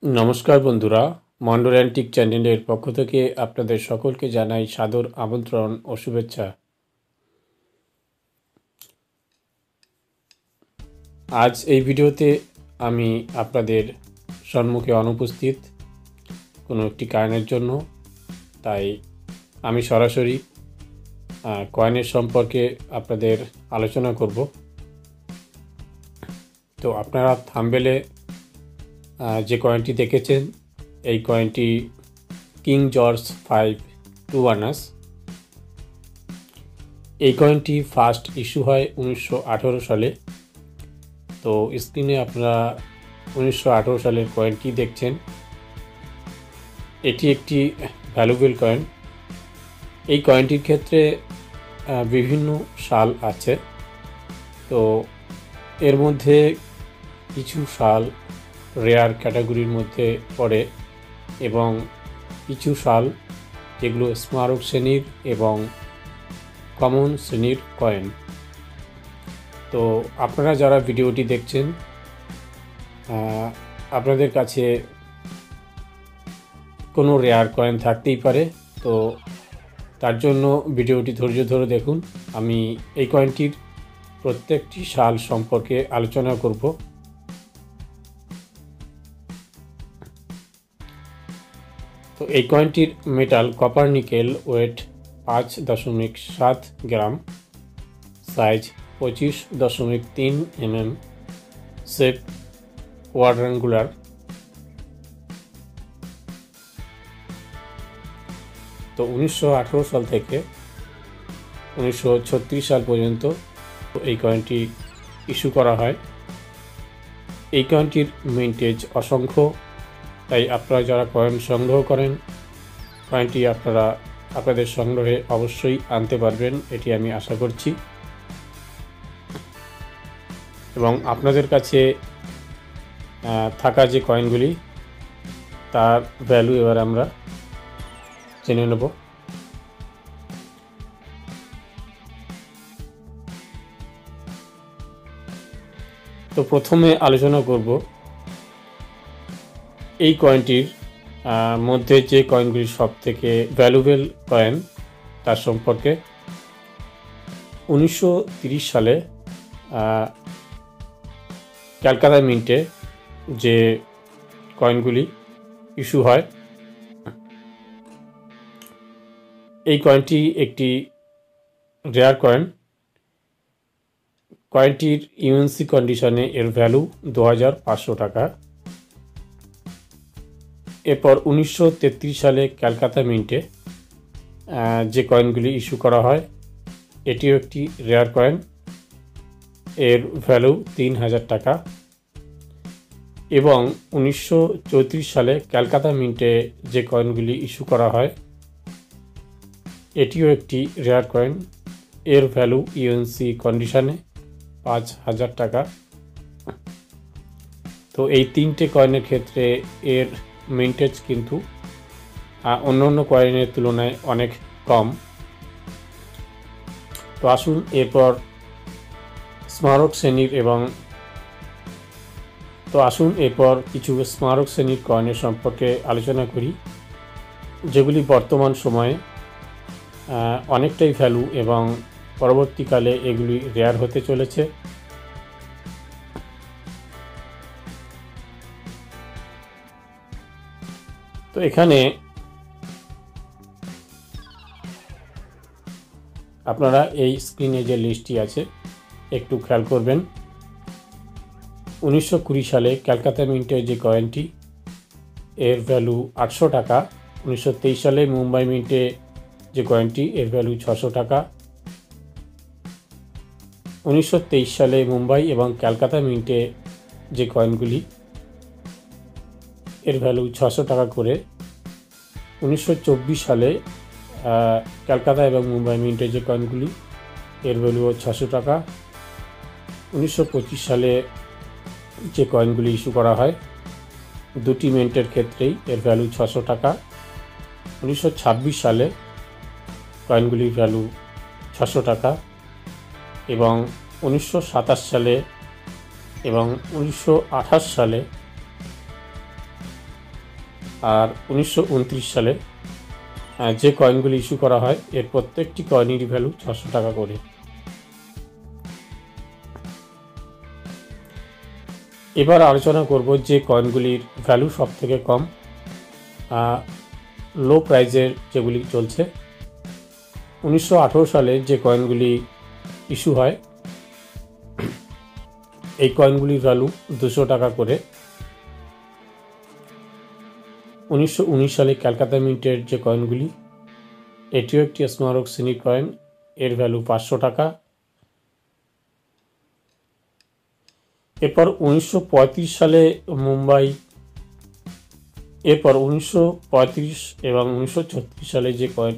নমস্কার বন্ধুরা, মন্ডল অ্যান্টিক চ্যানেলের পক্ষ থেকে আপনাদের সকলকে জানাই সাদর আমন্ত্রণ ও শুভেচ্ছা। আজ এই ভিডিওতে আমি আপনাদের সম্মুখে অনুপস্থিত কোনো একটি কারণের জন্য, তাই আমি সরাসরি কয়েনের সম্পর্কে আপনাদের আলোচনা করব। তো আপনারা থাম্বনেলে যে কয়েনটি দেখেছেন, এই কয়েনটি কিং জর্জ 5 2 এই কয়েনটি ফার্স্ট ইস্যু হয় 1918 সালে। তো স্ক্রিনে আপনারা 1918 সালের কয়েনটি দেখছেন। এটি একটি ভ্যালুয়েবল কয়েন। এই কয়েনটির ক্ষেত্রে বিভিন্ন সাল আছে। তো এর মধ্যে কিছু সাল রেয়ার ক্যাটাগরির মধ্যে পড়ে এবং কিছু সাল যেগুলো স্মারক শ্রেণীর এবং কমন শ্রেণীর কয়েন। তো আপনারা যারা ভিডিওটি দেখছেন, আপনাদের কাছে কোনো রেয়ার কয়েন থাকতেই পারে। তো তার জন্য ভিডিওটি ধৈর্য ধরে দেখুন। আমি এই কয়েনটির প্রত্যেকটি সাল সম্পর্কে আলোচনা করব। তো এই কয়েনটির মেটাল কপার নিকেল, ওয়েট 5.7 গ্রাম, সাইজ 25.3 mm, শেপ কোয়াড্রাঙ্গুলার। তো 1918 সাল থেকে 1936 সাল পর্যন্ত এই কয়েনটি ইস্যু করা হয়। এই কয়েনটির মিন্টেজ অসংখ্য, তাই আপনারা যারা কয়েন সংগ্রহ করেন, কয়েনটি আপনারা আপনাদের সংগ্রহে অবশ্যই আনতে পারবেন, এটি আমি আশা করছি। এবং আপনাদের কাছে থাকা যে কয়েনগুলি, তার ভ্যালু এবার আমরা জেনে নেব। তো প্রথমে আলোচনা করব এই কয়েনটির মধ্যে যে কয়েনগুলি সব থেকে ভ্যালুয়েবল কয়েন তার সম্পর্কে। 1930 সালে ক্যালকাটা মিন্টে যে কয়েনগুলি ইস্যু হয়, এই কয়েনটি একটি রেয়ার কয়েন। কয়েনটির ইউএনসি কন্ডিশনে এর ভ্যালু 2500 টাকা। এরপর 1933 সালে ক্যালকাটা মিন্টে যে কয়েনগুলি ইস্যু করা হয়, এটিও একটি রেয়ার কয়েন, এর ভ্যালু 3000 টাকা। এবং 1934 সালে ক্যালকাটা মিন্টে যে কয়েনগুলি ইস্যু করা হয়, এটিও একটি রেয়ার কয়েন, এর ভ্যালু ইউএনসি কন্ডিশনে 5000 টাকা। তো এই তিনটে কয়েনের ক্ষেত্রে এর মিন্টেজ কিন্তু অন্য কয়েনের তুলনায় অনেক কম। তো আসুন এরপর স্মারক শ্রেণীর কিছু স্মারক শ্রেণীর কয়েনের সম্পর্কে আলোচনা করি, যেগুলি বর্তমান সময়ে অনেকটাই ভ্যালু এবং পরবর্তীকালে এগুলি রেয়ার হতে চলেছে। তো এখানে আপনারা এই স্ক্রিনে যে লিস্টটি আছে একটু খেয়াল করবেন। 1920 সালে ক্যালকাটা মিন্টের যে কয়েনটি, এর ভ্যালু 800 টাকা। 1923 সালে মুম্বাই মিন্টে যে কয়েনটি, এর ভ্যালু 600 টাকা। 1923 সালে মুম্বাই এবং ক্যালকাটা মিন্টে যে কয়েনগুলি, এর ভ্যালু 600 টাকা করে। 1924 সালে ক্যালকাটা এবং মুম্বাই মিন্টে যে কয়েনগুলি, এর ভ্যালু 600 টাকা। 1925 সালে যে কয়েনগুলি ইস্যু করা হয়, দুটি মিন্টের ক্ষেত্রেই এর ভ্যালু 600 টাকা। 1926 সালে কয়েনগুলির ভ্যালু 600 টাকা এবং 1927 সালে এবং 1928 সালে আর 1929 সালে যে কয়েনগুলি ইস্যু করা হয় এর প্রত্যেকটি কয়েনেরই ভ্যালু 600 টাকা করে। এবার আলোচনা করব যে কয়েনগুলির ভ্যালু সব থেকে কম, লো প্রাইজের যেগুলি চলছে। 1918 সালে যে কয়েনগুলি ইস্যু হয় এই কয়েনগুলির ভ্যালু 200 টাকা করে। 1919 সালে ক্যালকাতা মিন্টের যে কয়েনগুলি, এটিও একটি স্মারক শ্রেণীর কয়েন, এর ভ্যালু 500 টাকা। এরপর 1935 সালে মুম্বাই, এরপর 1935 এবং 1936 সালে যে কয়েন,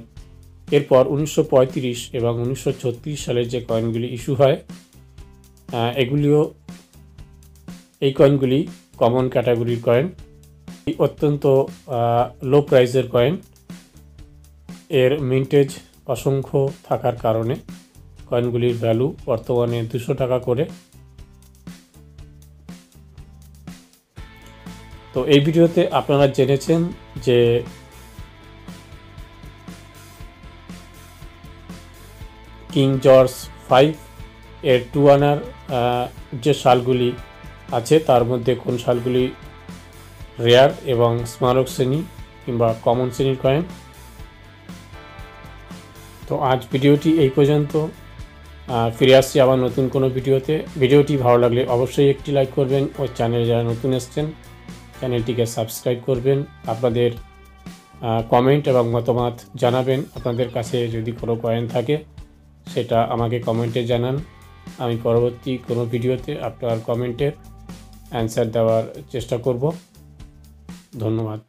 এরপর 1935 এবং 1936 সালে যে কয়েনগুলি ইস্যু হয় এই কয়েনগুলি কমন ক্যাটাগরির কয়েন, অত্যন্ত লো প্রাইসের কয়েন। এর মিন্টেজ অসংখ্য থাকার কারণে কয়েনগুলির ভ্যালু বর্তমানে 200 টাকা করে। তো এই ভিডিওতে আপনারা জেনেছেন যে কিং জর্জ 5 এর 2 আনার যে সালগুলি আছে তার মধ্যে কোন সালগুলি রেয়ার এবং স্মারক শ্রেণী কিংবা কমন শ্রেণীর কয়েন। তো আজ ভিডিওটি এই পর্যন্ত, ফিরে আসছি আবার নতুন কোনো ভিডিওতে। ভিডিওটি ভালো লাগলে অবশ্যই একটি লাইক করবেন ও চ্যানেলে যারা নতুন এসছেন চ্যানেলটিকে সাবস্ক্রাইব করবেন। আপনাদের কমেন্ট এবং মতামত জানাবেন। আপনাদের কাছে যদি কোনো কয়েন থাকে সেটা আমাকে কমেন্টে জানান, আমি পরবর্তী কোনো ভিডিওতে আপনার কমেন্টের অ্যান্সার দেওয়ার চেষ্টা করব। ধন্যবাদ।